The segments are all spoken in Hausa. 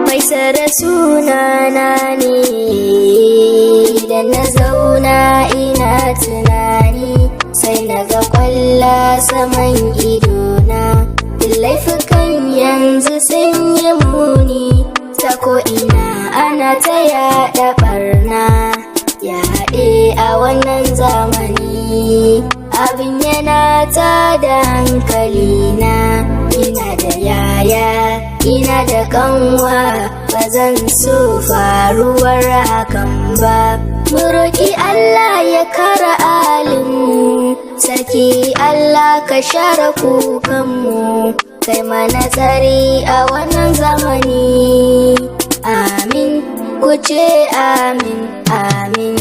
Faisal sunana ne, idan na zauna ina tunani sai na ga kwalla saman idona. Laifukan yanzu sun yi muni, ta ko'ina ana ta yaɗa ɓarna, yaɗe a wannan zamani. Abin yana ta da hankalina, ina da yaya, ina da kanwa, ba zan so faruwar hakan ba. Mu roƙi Allah ya kare alinmu, saki Allah ka share kukanmu, kai mana tsari a wannan zamani. Amin, ku ce amin, amin.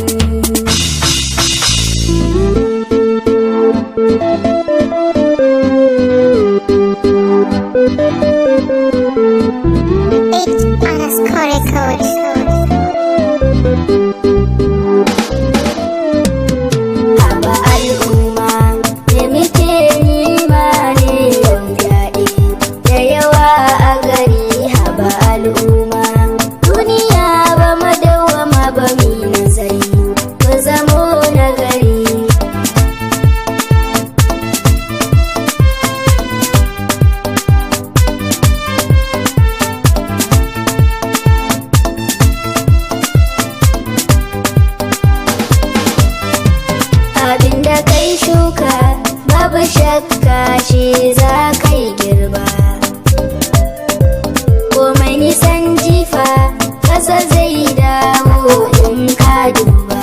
Haba al'umma, me muke nima ne yau fyaɗe da yawa a gari. Haba al'umma, duniya ba madawwama ba, mi nazari mu zamo nagari. Abinda kai shuka babu shakka shi za kai girba, komai nisan jifa kasa zai dawo in ka duba.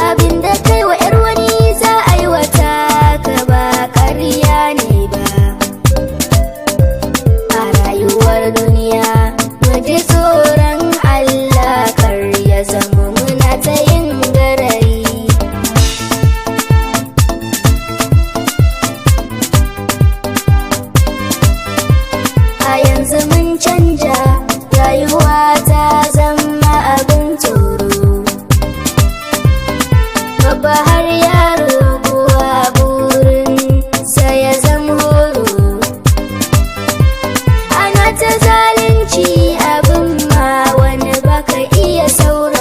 Abinda kai wa 'yar wani za a yi wata ka ba ƙarya ne ba. A rayuwar duniya mu ji tsoron Allah, kar ya zama muna ta yin garari. A yanzu mun canja, rayuwa ta zama abin tsoro, babba har yaro kuwa burin sa ya zama horo. Ana ta zalunci abin ma wani baka iya sauro.